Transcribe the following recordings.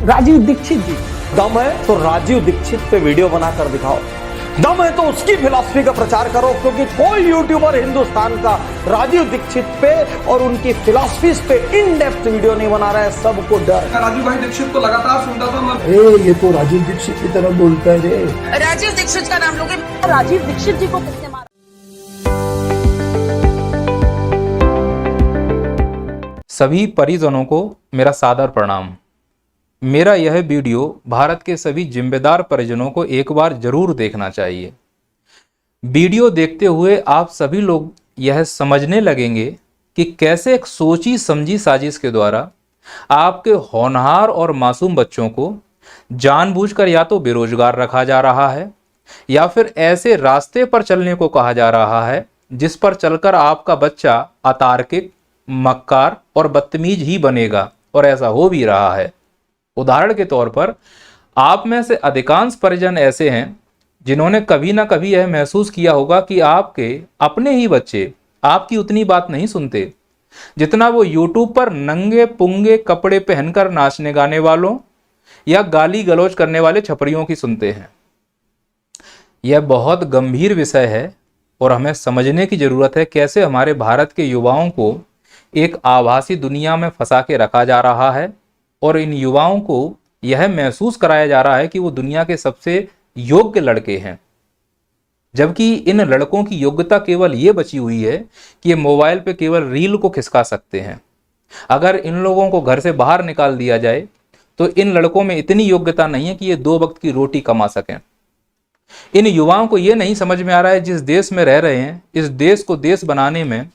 राजीव दीक्षित जी, दम है तो राजीव दीक्षित पे वीडियो बनाकर दिखाओ, दम है तो उसकी फिलॉसफी का प्रचार करो, क्योंकि कोई यूट्यूबर हिंदुस्तान का राजीव दीक्षित पे और उनकी फिलॉसफीज पे इन डेप्थ वीडियो नहीं बना रहा है। सबको डर है। राजीव भाई दीक्षित को लगातार सुनता था मैं। ये तो राजीव दीक्षित की तरह बोलता है रे। राजीव दीक्षित का नाम लोगे। राजीव दीक्षित जी को किसने मारा? सभी परिजनों को मेरा सादर प्रणाम। मेरा यह वीडियो भारत के सभी जिम्मेदार परिजनों को एक बार जरूर देखना चाहिए। वीडियो देखते हुए आप सभी लोग यह समझने लगेंगे कि कैसे एक सोची समझी साजिश के द्वारा आपके होनहार और मासूम बच्चों को जानबूझकर या तो बेरोजगार रखा जा रहा है या फिर ऐसे रास्ते पर चलने को कहा जा रहा है जिस पर चलकर आपका बच्चा अतार्किक, मक्कार और बदतमीज ही बनेगा, और ऐसा हो भी रहा है। उदाहरण के तौर पर आप में से अधिकांश परिजन ऐसे हैं जिन्होंने कभी ना कभी यह महसूस किया होगा कि आपके अपने ही बच्चे आपकी उतनी बात नहीं सुनते जितना वो YouTube पर नंगे पुंगे कपड़े पहनकर नाचने गाने वालों या गाली गलौज करने वाले छपरियों की सुनते हैं। यह बहुत गंभीर विषय है और हमें समझने की जरूरत है कैसे हमारे भारत के युवाओं को एक आभासी दुनिया में फंसा के रखा जा रहा है और इन युवाओं को यह महसूस कराया जा रहा है कि वो दुनिया के सबसे योग्य लड़के हैं, जबकि इन लड़कों की योग्यता केवल ये बची हुई है कि ये मोबाइल पे केवल रील को खिसका सकते हैं। अगर इन लोगों को घर से बाहर निकाल दिया जाए तो इन लड़कों में इतनी योग्यता नहीं है कि ये 2 वक्त की रोटी कमा सकें। इन युवाओं को ये नहीं समझ में आ रहा है जिस देश में रह रहे हैं, इस देश को देश बनाने में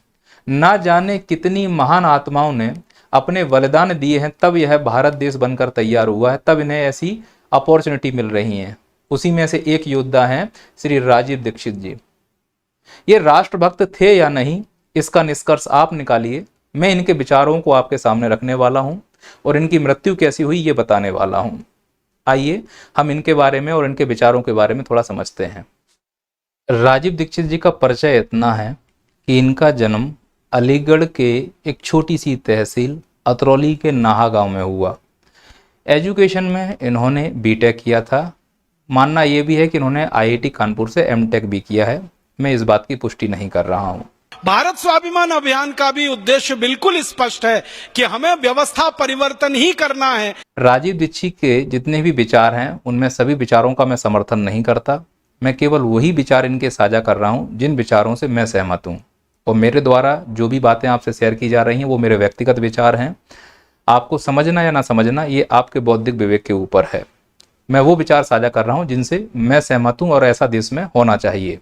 ना जाने कितनी महान आत्माओं ने अपने बलिदान दिए हैं, तब यह भारत देश बनकर तैयार हुआ है, तब इन्हें ऐसी अपॉर्चुनिटी मिल रही हैं। उसी में से एक योद्धा हैं श्री राजीव दीक्षित जी। ये राष्ट्रभक्त थे या नहीं, इसका निष्कर्ष आप निकालिए। मैं इनके विचारों को आपके सामने रखने वाला हूं और इनकी मृत्यु कैसी हुई ये बताने वाला हूं। आइए हम इनके बारे में और इनके विचारों के बारे में थोड़ा समझते हैं। राजीव दीक्षित जी का परिचय इतना है कि इनका जन्म अलीगढ़ के एक छोटी सी तहसील अतरौली के नाहा गांव में हुआ। एजुकेशन में इन्होंने बीटेक किया था। मानना ये भी है कि इन्होंने आईआईटी कानपुर से एमटेक भी किया है। मैं इस बात की पुष्टि नहीं कर रहा हूँ। भारत स्वाभिमान अभियान का भी उद्देश्य बिल्कुल स्पष्ट है कि हमें व्यवस्था परिवर्तन ही करना है। राजीव दीक्षित के जितने भी विचार हैं उनमें सभी विचारों का मैं समर्थन नहीं करता। मैं केवल वही विचार इनके साझा कर रहा हूँ जिन विचारों से मैं सहमत हूँ, और मेरे द्वारा जो भी बातें आपसे शेयर की जा रही हैं वो मेरे व्यक्तिगत विचार हैं। आपको समझना या ना समझना ये आपके बौद्धिक विवेक के ऊपर है। मैं वो विचार साझा कर रहा हूँ जिनसे मैं सहमत हूँ और ऐसा देश में होना चाहिए।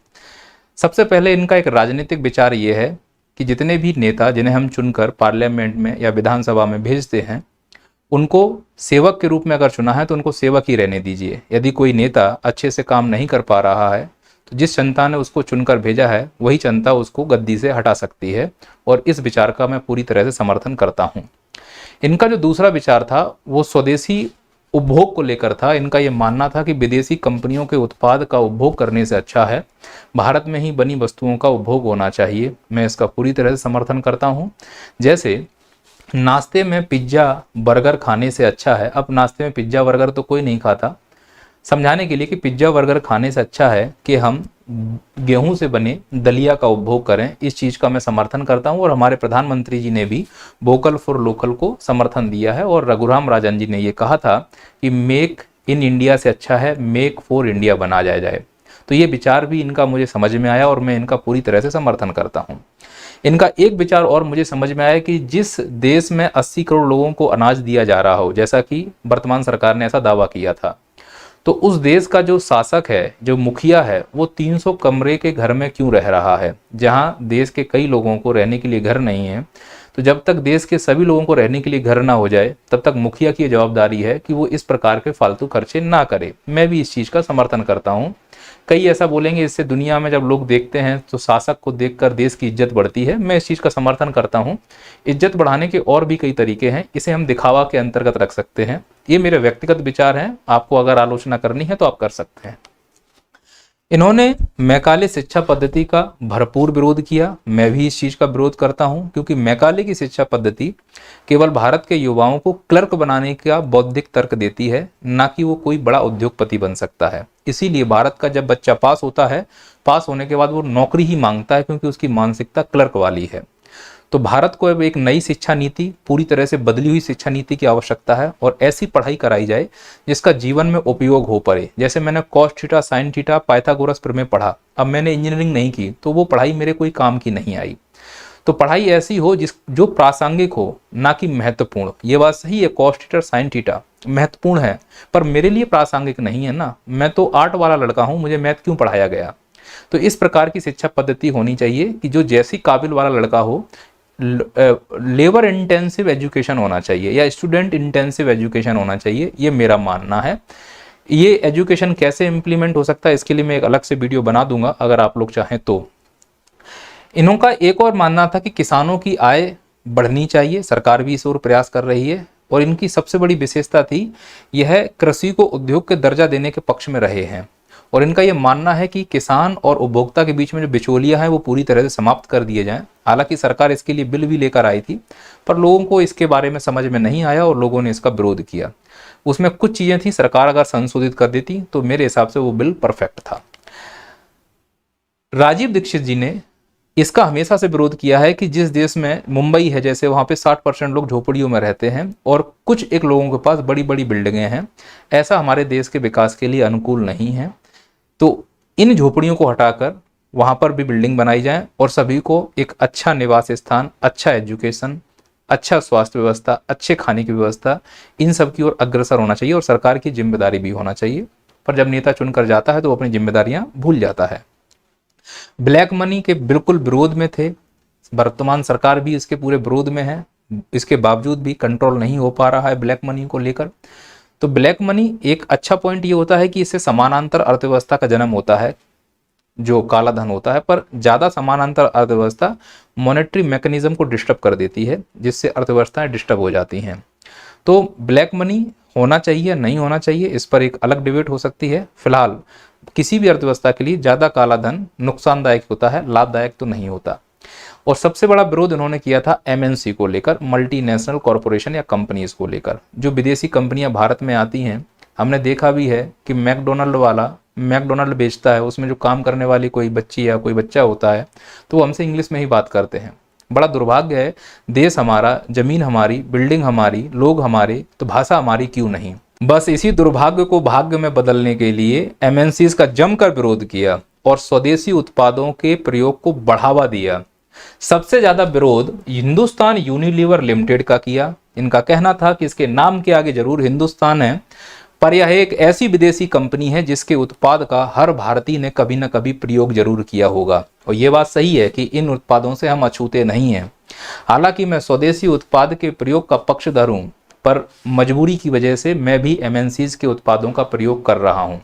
सबसे पहले इनका एक राजनीतिक विचार ये है कि जितने भी नेता जिन्हें हम चुनकर पार्लियामेंट में या विधानसभा में भेजते हैं उनको सेवक के रूप में अगर चुना है तो उनको सेवक ही रहने दीजिए। यदि कोई नेता अच्छे से काम नहीं कर पा रहा है तो जिस जनता ने उसको चुनकर भेजा है वही जनता उसको गद्दी से हटा सकती है, और इस विचार का मैं पूरी तरह से समर्थन करता हूं। इनका जो दूसरा विचार था वो स्वदेशी उपभोग को लेकर था। इनका ये मानना था कि विदेशी कंपनियों के उत्पाद का उपभोग करने से अच्छा है भारत में ही बनी वस्तुओं का उपभोग होना चाहिए। मैं इसका पूरी तरह से समर्थन करता हूँ। जैसे नाश्ते में पिज्ज़ा बर्गर खाने से अच्छा है, अब नाश्ते में पिज्ज़ा बर्गर तो कोई नहीं खाता, समझाने के लिए कि पिज्ज़ा बर्गर खाने से अच्छा है कि हम गेहूं से बने दलिया का उपभोग करें। इस चीज़ का मैं समर्थन करता हूं, और हमारे प्रधानमंत्री जी ने भी वोकल फॉर लोकल को समर्थन दिया है, और रघुराम राजन जी ने ये कहा था कि मेक इन इंडिया से अच्छा है मेक फॉर इंडिया बना जाए। तो ये विचार भी इनका मुझे समझ में आया और मैं इनका पूरी तरह से समर्थन करता हूँ। इनका एक विचार और मुझे समझ में आया कि जिस देश में 80 करोड़ लोगों को अनाज दिया जा रहा हो, जैसा कि वर्तमान सरकार ने ऐसा दावा किया था, तो उस देश का जो शासक है, जो मुखिया है, वो 300 कमरे के घर में क्यों रह रहा है, जहां देश के कई लोगों को रहने के लिए घर नहीं है। तो जब तक देश के सभी लोगों को रहने के लिए घर ना हो जाए तब तक मुखिया की जवाबदारी है कि वो इस प्रकार के फालतू खर्चे ना करे। मैं भी इस चीज़ का समर्थन करता हूँ। कई ऐसा बोलेंगे इससे दुनिया में जब लोग देखते हैं तो शासक को देखकर देश की इज्जत बढ़ती है। मैं इस चीज़ का समर्थन करता हूँ। इज्जत बढ़ाने के और भी कई तरीके हैं, इसे हम दिखावा के अंतर्गत रख सकते हैं। ये मेरे व्यक्तिगत विचार हैं, आपको अगर आलोचना करनी है तो आप कर सकते हैं। इन्होंने मैकाले शिक्षा पद्धति का भरपूर विरोध किया। मैं भी इस चीज का विरोध करता हूं, क्योंकि मैकाले की शिक्षा पद्धति केवल भारत के युवाओं को क्लर्क बनाने का बौद्धिक तर्क देती है, ना कि वो कोई बड़ा उद्योगपति बन सकता है। इसीलिए भारत का जब बच्चा पास होता है, पास होने के बाद वो नौकरी ही मांगता है, क्योंकि उसकी मानसिकता क्लर्क वाली है। तो भारत को अब एक नई शिक्षा नीति, पूरी तरह से बदली हुई शिक्षा नीति की आवश्यकता है, और ऐसी पढ़ाई कराई जाए जिसका जीवन में उपयोग हो पड़े। जैसे मैंने cos theta, sine theta, Pythagoras प्रमेय पढ़ा, अब मैंने इंजीनियरिंग नहीं की तो वो पढ़ाई मेरे कोई काम की नहीं आई। तो पढ़ाई ऐसी हो जो प्रासंगिक हो, ना कि महत्वपूर्ण। ये बात सही है, कॉस थीटा, साइन थीटा महत्वपूर्ण है, पर मेरे लिए प्रासंगिक नहीं है ना। मैं तो आर्ट वाला लड़का हूं, मुझे मैथ क्यों पढ़ाया गया? तो इस प्रकार की शिक्षा पद्धति होनी चाहिए कि जो जैसी काबिल वाला लड़का हो, लेबर इंटेंसिव एजुकेशन होना चाहिए या स्टूडेंट इंटेंसिव एजुकेशन होना चाहिए, ये मेरा मानना है। ये एजुकेशन कैसे इंप्लीमेंट हो सकता है, इसके लिए मैं एक अलग से वीडियो बना दूंगा अगर आप लोग चाहें तो। इन्हों का एक और मानना था कि किसानों की आय बढ़नी चाहिए, सरकार भी इस ओर प्रयास कर रही है, और इनकी सबसे बड़ी विशेषता थी यह कृषि को उद्योग के दर्जा देने के पक्ष में रहे हैं। और इनका यह मानना है कि किसान और उपभोक्ता के बीच में जो बिचौलियां हैं वो पूरी तरह से समाप्त कर दिए जाएं। हालांकि सरकार इसके लिए बिल भी लेकर आई थी, पर लोगों को इसके बारे में समझ में नहीं आया और लोगों ने इसका विरोध किया। उसमें कुछ चीजें थी, सरकार अगर संशोधित कर देती तो मेरे हिसाब से वो बिल परफेक्ट था। राजीव दीक्षित जी ने इसका हमेशा से विरोध किया है कि जिस देश में मुंबई है जैसे, वहां पे 60% लोग झोपड़ियों में रहते हैं और कुछ एक लोगों के पास बड़ी बड़ी बिल्डिंगें हैं। ऐसा हमारे देश के विकास के लिए अनुकूल नहीं है। तो इन झोपड़ियों को हटाकर वहां पर भी बिल्डिंग बनाई जाए और सभी को एक अच्छा निवास स्थान, अच्छा एजुकेशन, अच्छा स्वास्थ्य व्यवस्था, अच्छे खाने की व्यवस्था, इन सब की ओर अग्रसर होना चाहिए। और सरकार की जिम्मेदारी भी होना चाहिए, पर जब नेता चुनकर जाता है तो वो अपनी जिम्मेदारियां भूल जाता है। ब्लैक मनी के बिल्कुल विरोध में थे, वर्तमान सरकार भी इसके पूरे विरोध में है। इसके बावजूद भी कंट्रोल नहीं हो पा रहा है ब्लैक मनी को लेकर। तो ब्लैक मनी एक अच्छा पॉइंट ये होता है कि इससे समानांतर अर्थव्यवस्था का जन्म होता है, जो काला धन होता है, पर ज्यादा समानांतर अर्थव्यवस्था मॉनेटरी मैकेनिज्म को डिस्टर्ब कर देती है, जिससे अर्थव्यवस्थाएं डिस्टर्ब हो जाती हैं। तो ब्लैक मनी होना चाहिए नहीं होना चाहिए, इस पर एक अलग डिबेट हो सकती है। फिलहाल किसी भी अर्थव्यवस्था के लिए ज्यादा काला धन नुकसानदायक होता है, लाभदायक तो नहीं होता। और सबसे बड़ा विरोध इन्होंने किया था एमएनसी को लेकर, मल्टीनेशनल कॉरपोरेशन या कंपनीज को लेकर। जो विदेशी कंपनियां भारत में आती हैं, हमने देखा भी है कि मैकडोनल्ड वाला मैकडोनल्ड बेचता है, उसमें जो काम करने वाली कोई बच्ची या कोई बच्चा होता है तो वो हमसे इंग्लिश में ही बात करते हैं। बड़ा दुर्भाग्य है, देश हमारा, जमीन हमारी, बिल्डिंग हमारी, लोग हमारे, तो भाषा हमारी क्यों नहीं। बस इसी दुर्भाग्य को भाग्य में बदलने के लिए एमएनसीज का जमकर विरोध किया और स्वदेशी उत्पादों के प्रयोग को बढ़ावा दिया। सबसे ज्यादा विरोध हिंदुस्तान यूनिलीवर लिमिटेड का किया। इनका कहना था कि इसके नाम के आगे जरूर हिंदुस्तान है, पर यह एक ऐसी विदेशी कंपनी है जिसके उत्पाद का हर भारतीय ने कभी न कभी प्रयोग जरूर किया होगा। और यह बात सही है कि इन उत्पादों से हम अछूते नहीं हैं। हालांकि मैं स्वदेशी उत्पाद के प्रयोग का पक्षधर हूं, पर मजबूरी की वजह से मैं भी एमएनसीज के उत्पादों का प्रयोग कर रहा हूं।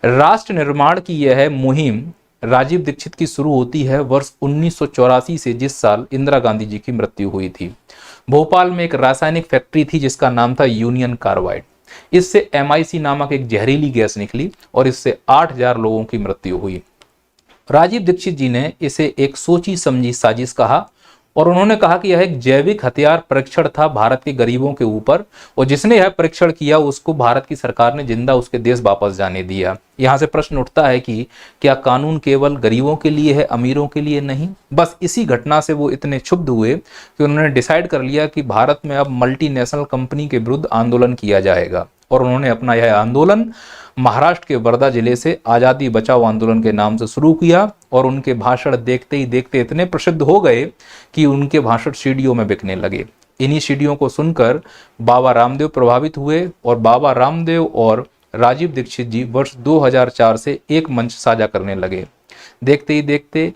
राष्ट्र निर्माण की यह मुहिम राजीव दीक्षित की शुरू होती है वर्ष 1984 से, जिस साल इंदिरा गांधी जी की मृत्यु हुई थी। भोपाल में एक रासायनिक फैक्ट्री थी जिसका नाम था यूनियन कार्बाइड। इससे MIC नामक एक जहरीली गैस निकली और इससे 8000 लोगों की मृत्यु हुई। राजीव दीक्षित जी ने इसे एक सोची समझी साजिश कहा और उन्होंने कहा कि यह एक जैविक हथियार परीक्षण था भारत के गरीबों के ऊपर, और जिसने यह परीक्षण किया उसको भारत की सरकार ने जिंदा उसके देश वापस जाने दिया। यहां से प्रश्न उठता है कि क्या कानून केवल गरीबों के लिए है, अमीरों के लिए नहीं? बस इसी घटना से वो इतने क्षुब्ध हुए कि उन्होंने डिसाइड कर लिया कि भारत में अब मल्टीनेशनल कंपनी के विरुद्ध आंदोलन किया जाएगा। और उन्होंने अपना यह आंदोलन महाराष्ट्र के वर्धा जिले से आज़ादी बचाओ आंदोलन के नाम से शुरू किया। और उनके भाषण देखते ही देखते इतने प्रसिद्ध हो गए कि उनके भाषण सीडीओ में बिकने लगे। इन्हीं सीडीओ को सुनकर बाबा रामदेव प्रभावित हुए और बाबा रामदेव और राजीव दीक्षित जी वर्ष 2004 से एक मंच साझा करने लगे। देखते ही देखते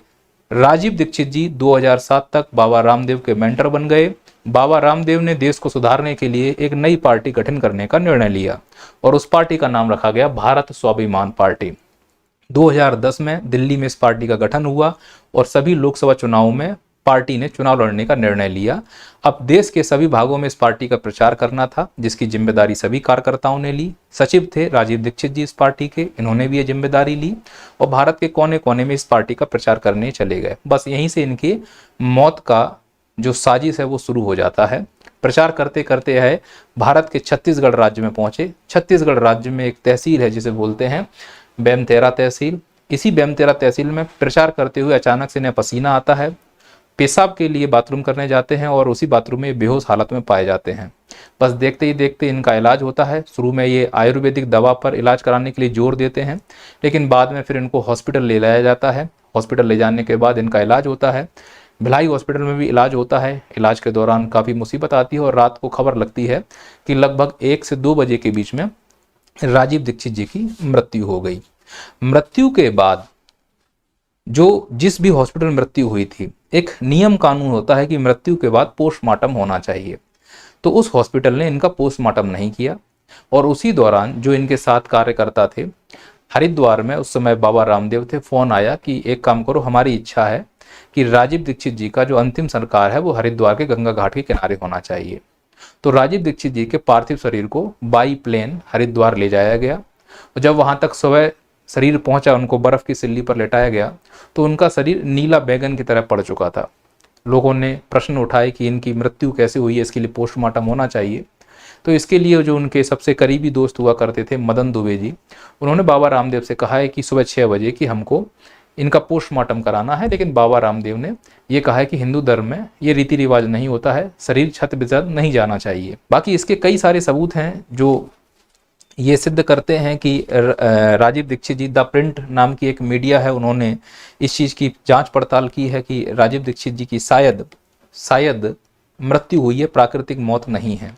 राजीव दीक्षित जी 2007 तक बाबा रामदेव के मेंटर बन गए। बाबा रामदेव ने देश को सुधारने के लिए एक नई पार्टी गठन करने का निर्णय लिया और उस पार्टी का नाम रखा गया भारत स्वाभिमान पार्टी। 2010 में दिल्ली में इस पार्टी का गठन हुआ और सभी लोकसभा चुनावों में पार्टी ने चुनाव लड़ने का निर्णय लिया। अब देश के सभी भागों में इस पार्टी का प्रचार करना था, जिसकी जिम्मेदारी सभी कार्यकर्ताओं ने ली। सचिव थे राजीव दीक्षित जी इस पार्टी के, इन्होंने भी ये जिम्मेदारी ली और भारत के कोने कोने में इस पार्टी का प्रचार करने चले गए। बस यहीं से इनकी मौत का जो साजिश है वो शुरू हो जाता है। प्रचार करते करते है भारत के छत्तीसगढ़ राज्य में पहुंचे। छत्तीसगढ़ राज्य में एक तहसील है जिसे बोलते हैं बेमतेरा तहसील। इसी बेमतेरा तहसील में प्रचार करते हुए अचानक से इन्हें पसीना आता है, पेशाब के लिए बाथरूम करने जाते हैं और उसी बाथरूम में बेहोश हालत में पाए जाते हैं। बस देखते ही देखते इनका इलाज होता है। शुरू में ये आयुर्वेदिक दवा पर इलाज कराने के लिए जोर देते हैं, लेकिन बाद में फिर इनको हॉस्पिटल ले लाया जाता है। हॉस्पिटल ले जाने के बाद इनका इलाज होता है। भिलाई हॉस्पिटल में भी इलाज होता है। इलाज के दौरान काफ़ी मुसीबत आती है और रात को खबर लगती है कि लगभग 1 से 2 बजे के बीच में राजीव दीक्षित जी की मृत्यु हो गई। मृत्यु के बाद जो जिस भी हॉस्पिटल में मृत्यु हुई थी, एक नियम कानून होता है कि मृत्यु के बाद पोस्टमार्टम होना चाहिए। तो उस हॉस्पिटल ने इनका पोस्टमार्टम नहीं किया और उसी दौरान जो इनके साथ कार्यकर्ता थे हरिद्वार में, उस समय बाबा रामदेव थे, फोन आया कि एक काम करो, हमारी इच्छा है कि राजीव दीक्षित जी का जो अंतिम संस्कार है वो हरिद्वार के गंगा घाट के किनारे होना चाहिए। तो राजीव दीक्षित जी के पार्थिव शरीर को बाई प्लेन हरिद्वार ले जाया गया और जब वहां तक सुबह शरीर पहुंचा, उनको बर्फ की सिल्ली पर लेटाया गया तो उनका शरीर नीला बैगन की तरह पड़ चुका था। लोगों ने प्रश्न उठाए कि इनकी मृत्यु कैसे हुई है, इसके लिए पोस्टमार्टम होना चाहिए। तो इसके लिए जो उनके सबसे करीबी दोस्त हुआ करते थे मदन दुबे जी, उन्होंने बाबा रामदेव से कहा है कि सुबह 6 बजे कि हमको इनका पोस्टमार्टम कराना है। लेकिन बाबा रामदेव ने ये कहा है कि हिंदू धर्म में ये रीति रिवाज नहीं होता है, शरीर छत बिछत नहीं जाना चाहिए। बाकी इसके कई सारे सबूत हैं जो ये सिद्ध करते हैं कि राजीव दीक्षित जी, द प्रिंट नाम की एक मीडिया है, उन्होंने इस चीज़ की जांच पड़ताल की है कि राजीव दीक्षित जी की शायद मृत्यु हुई है, प्राकृतिक मौत नहीं है।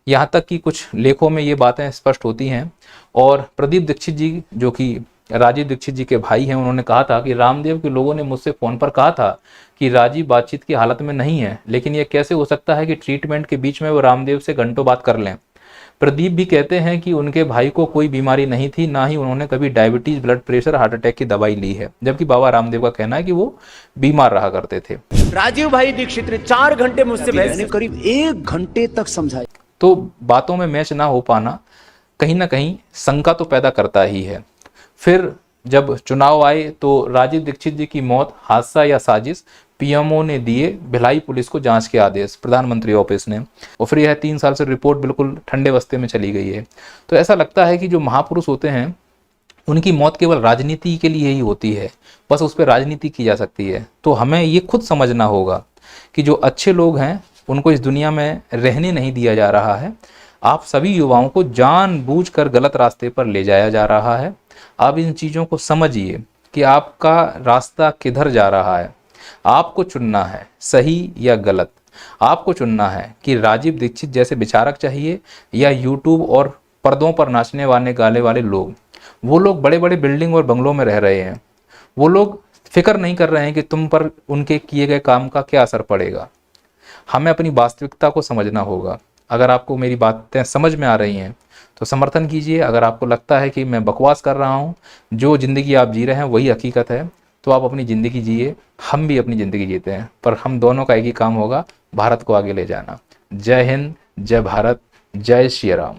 यहाँ तक कि कुछ लेखों में ये बातें स्पष्ट होती हैं। और प्रदीप दीक्षित जी जो कि राजीव दीक्षित जी के भाई हैं, उन्होंने कहा था कि रामदेव के लोगों ने मुझसे फ़ोन पर कहा था कि राजीव बातचीत की हालत में नहीं है, लेकिन ये कैसे हो सकता है कि ट्रीटमेंट के बीच में वो रामदेव से घंटों बात कर लें। प्रदीप भी कहते हैं कि उनके भाई को कोई बीमारी नहीं थी, ना ही उन्होंने कभी diabetes, blood pressure, heart attack की दवाई ली है, जबकि बाबा रामदेव का कहना है कि वो बीमार रहा करते थे। राजीव भाई दीक्षित ने 4 घंटे मुझसे बहस, करीब 1 घंटे तक समझाई। तो बातों में मैच ना हो पाना कहीं ना कहीं शंका तो पैदा करता ही है। फिर जब चुनाव आए तो राजीव दीक्षित जी की मौत हादसा या साजिश, पीएमओ ने दिए भिलाई पुलिस को जांच के आदेश, प्रधानमंत्री ऑफिस ने, और फिर यह 3 साल से रिपोर्ट बिल्कुल ठंडे बस्ते में चली गई है। तो ऐसा लगता है कि जो महापुरुष होते हैं उनकी मौत केवल राजनीति के लिए ही होती है, बस उस पर राजनीति की जा सकती है। तो हमें ये खुद समझना होगा कि जो अच्छे लोग हैं उनको इस दुनिया में रहने नहीं दिया जा रहा है। आप सभी युवाओं को जानबूझकर गलत रास्ते पर ले जाया जा रहा है। आप इन चीज़ों को समझिए कि आपका रास्ता किधर जा रहा है। आपको चुनना है सही या गलत। आपको चुनना है कि राजीव दीक्षित जैसे विचारक चाहिए या यूट्यूब और पर्दों पर नाचने वाले गाने वाले लोग। वो लोग बड़े बड़े बिल्डिंग और बंगलों में रह रहे हैं, वो लोग फिक्र नहीं कर रहे हैं कि तुम पर उनके किए गए काम का क्या असर पड़ेगा। हमें अपनी वास्तविकता को समझना होगा। अगर आपको मेरी बातें समझ में आ रही हैं तो समर्थन कीजिए। अगर आपको लगता है कि मैं बकवास कर रहा हूँ, जो ज़िंदगी आप जी रहे हैं वही हकीकत है, तो आप अपनी ज़िंदगी जिए, हम भी अपनी ज़िंदगी जीते हैं, पर हम दोनों का एक ही काम होगा, भारत को आगे ले जाना। जय हिंद, जय भारत, जय श्री राम।